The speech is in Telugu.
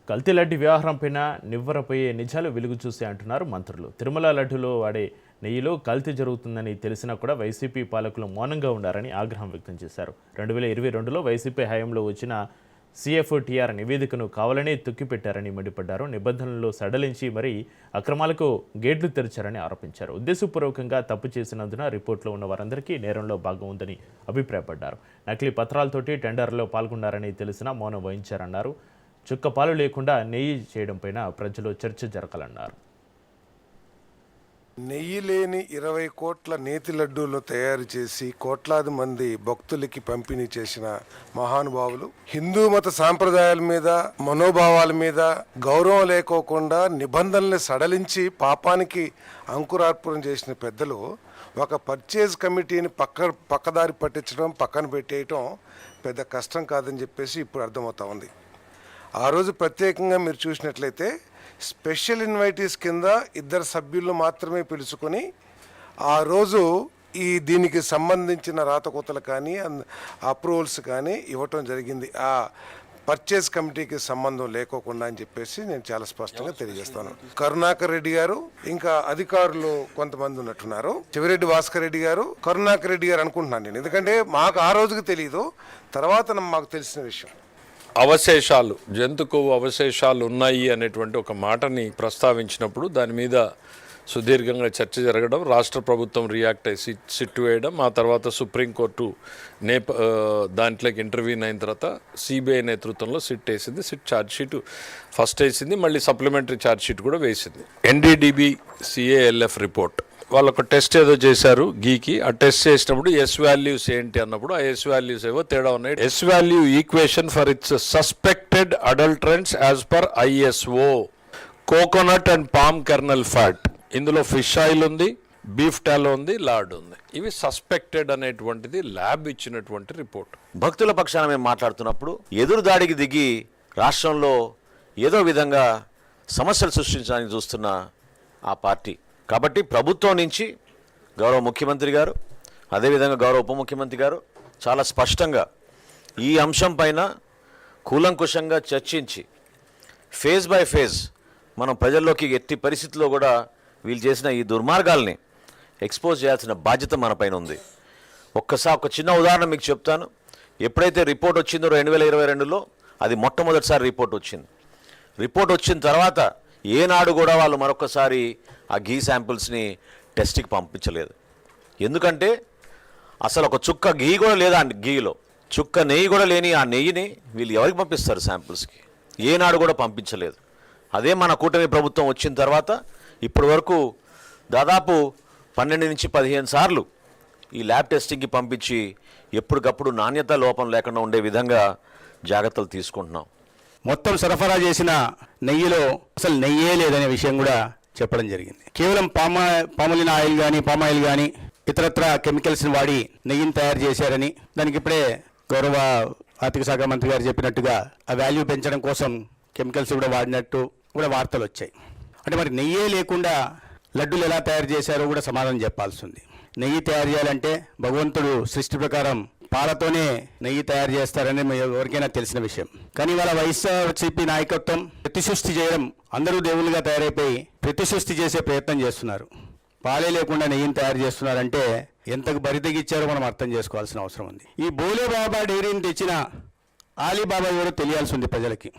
కల్తీ లడ్డు వ్యవహారంపైన నివ్వరపోయే నిజాలు వెలుగు చూసి అంటున్నారు మంత్రులు. తిరుమల లడ్డులో వాడే నెయ్యిలో కల్తీ జరుగుతుందని తెలిసినా కూడా వైసీపీ పాలకులు మౌనంగా ఉన్నారని ఆగ్రహం వ్యక్తం చేశారు. 2022లో వైసీపీ హయాంలో వచ్చిన CFTR నివేదికను కావాలనే తొక్కిపెట్టారని మండిపడ్డారు. నిబంధనల్లో సడలించి మరీ అక్రమాలకు గేట్లు తెరిచారని ఆరోపించారు. ఉద్దేశపూర్వకంగా తప్పు చేసినందున రిపోర్టులో ఉన్న వారందరికీ నేరంలో భాగం ఉందని అభిప్రాయపడ్డారు. నకిలీ పత్రాలతోటి టెండర్లో పాల్గొన్నారని తెలిసినా మౌనం వహించారన్నారు. చుక్క పాలు లేకుండా నెయ్యి చేయడంపైన ప్రజలు చర్చ జరగాలన్నారు. నెయ్యి లేని 20 కోట్ల నేతి లడ్డూలను తయారు చేసి కోట్లాది మంది భక్తులకి పంపిణీ చేసిన మహానుభావులు, హిందూ మత సాంప్రదాయాల మీద మనోభావాల మీద గౌరవం లేకోకుండా నిబంధనల్ని సడలించి పాపానికి అంకురార్పణం చేసిన పెద్దలు ఒక పర్చేజ్ కమిటీని పక్కదారి పట్టించడం, పక్కన పెట్టేయటం పెద్ద కష్టం కాదని చెప్పేసి ఇప్పుడు అర్థమవుతా ఉంది. ఆ రోజు ప్రత్యేకంగా మీరు చూసినట్లయితే స్పెషల్ ఇన్వైటీస్ కింద 2 సభ్యులను మాత్రమే పిలుచుకొని ఆ రోజు దీనికి సంబంధించిన రాతకోతలు కానీ అప్రూవల్స్ కానీ ఇవ్వటం జరిగింది. ఆ పర్చేజ్ కమిటీకి సంబంధం లేకోకుండా అని చెప్పేసి నేను చాలా స్పష్టంగా తెలియజేస్తాను. కరుణాకర్ రెడ్డి గారు, ఇంకా అధికారులు కొంతమంది ఉన్నట్టున్నారు, చెవిరెడ్డి భాస్కర్ రెడ్డి గారు, కరుణాకర్ రెడ్డి గారు అనుకుంటున్నాను నేను. ఎందుకంటే మాకు ఆ రోజుకి తెలియదు, తర్వాత మాకు తెలిసిన విషయం. అవశేషాలు, జంతు కొవ్వు అవశేషాలు ఉన్నాయి అనేటువంటి ఒక మాటని ప్రస్తావించినప్పుడు దాని మీద సుదీర్ఘంగా చర్చ జరగడం, రాష్ట్ర ప్రభుత్వం రియాక్ట్ అయ్యి సిట్ వేయడం, ఆ తర్వాత సుప్రీంకోర్టు దాంట్లోకి ఇంటర్వ్యూన్ అయిన తర్వాత CBI నేతృత్వంలో సిట్ వేసింది. సిట్ ఛార్జ్షీట్ ఫస్ట్ వేసింది, మళ్ళీ సప్లిమెంటరీ ఛార్జ్షీట్ కూడా వేసింది. NDDB CALF రిపోర్ట్ వాళ్ళొక టెస్ట్ ఏదో చేశారు గీకి. ఆ టెస్ట్ చేసినప్పుడు ఎస్ వాల్యూస్ ఏంటి అన్నప్పుడు ఆ ఎస్ వాల్యూస్ ఏవో తేడా ఉన్నాయి. S value equation for its suspected adulterants as per ISO coconut and palm kernel fat, ఇందులో ఫిష్ ఆయిల్ ఉంది, బీఫ్ టాలో ఉంది, లార్డ్ ఉంది. ఇవి సస్పెక్టెడ్ అనేటువంటిది ల్యాబ్ ఇచ్చినటువంటి రిపోర్ట్. భక్తుల పక్షాన మేము మాట్లాడుతున్నప్పుడు ఎదురు దాడికి దిగి రాష్ట్రంలో ఏదో విధంగా సమస్యలు సృష్టించడానికి చూస్తున్న ఆ పార్టీ. కాబట్టి ప్రభుత్వం నుంచి గౌరవ ముఖ్యమంత్రి గారు, అదేవిధంగా గౌరవ ఉప ముఖ్యమంత్రి గారు చాలా స్పష్టంగా ఈ అంశం పైన కూలంకుషంగా చర్చించి ఫేజ్ బై ఫేజ్ మనం ప్రజల్లోకి ఎట్టి పరిస్థితుల్లో కూడా వీళ్ళు చేసిన ఈ దుర్మార్గాల్ని ఎక్స్పోజ్ చేయాల్సిన బాధ్యత మన పైన ఉంది. ఒక చిన్న ఉదాహరణ మీకు చెప్తాను. ఎప్పుడైతే రిపోర్ట్ వచ్చిందో 2022లో, అది మొట్టమొదటిసారి రిపోర్ట్ వచ్చింది. రిపోర్ట్ వచ్చిన తర్వాత ఏనాడు కూడా వాళ్ళు మరొకసారి ఆ ఘీ శాంపిల్స్ని టెస్ట్కి పంపించలేదు. ఎందుకంటే అసలు ఒక చుక్క ఘీ కూడా లేదా, ఘీలో చుక్క నెయ్యి కూడా లేని ఆ నెయ్యిని వీళ్ళు ఎవరికి పంపిస్తారు శాంపిల్స్కి? ఏనాడు కూడా పంపించలేదు. అదే మన కూటమి ప్రభుత్వం వచ్చిన తర్వాత ఇప్పటి వరకు దాదాపు 12 నుంచి 15 సార్లు ఈ ల్యాబ్ టెస్టింగ్కి పంపించి ఎప్పటికప్పుడు నాణ్యత లోపం లేకుండా ఉండే విధంగా జాగ్రత్తలు తీసుకుంటున్నాం. మొత్తం సరఫరా చేసిన నెయ్యిలో అసలు నెయ్యే లేదనే విషయం కూడా చెప్పడం జరిగింది. కేవలం పామలిన్ ఆయిల్ కానీ, పామాయిల్ కానీ ఇతరత్ర కెమికల్స్ని వాడి నెయ్యిని తయారు చేశారని, దానికి ఇప్పుడే గౌరవ ఆర్థిక శాఖ మంత్రి గారు చెప్పినట్టుగా ఆ వాల్యూ పెంచడం కోసం కెమికల్స్ కూడా వాడినట్టు కూడా వార్తలు వచ్చాయి. అంటే మరి నెయ్యే లేకుండా లడ్డూలు ఎలా తయారు చేశారో కూడా సమాధానం చెప్పాల్సి ఉంది. నెయ్యి తయారు చేయాలంటే భగవంతుడు సృష్టి ప్రకారం పాలతోనే నెయ్యి తయారు చేస్తారని ఎవరికైనా తెలిసిన విషయం. కానీ వాళ్ళ వైఎస్ఆర్సీపీ నాయకత్వం ప్రతిసృష్టి చేయడం, అందరూ దేవుళ్ళుగా తయారైపోయి ప్రతిసృష్టి చేసే ప్రయత్నం చేస్తున్నారు. పాలే లేకుండా నెయ్యిని తయారు చేస్తున్నారంటే ఎంతకు బరితెగిచ్చారో మనం అర్థం చేసుకోవాల్సిన అవసరం ఉంది. ఈ బోలే బాబా డైరీని తెచ్చిన ఆలీబాబా ఎవరో తెలియాల్సి ఉంది ప్రజలకి.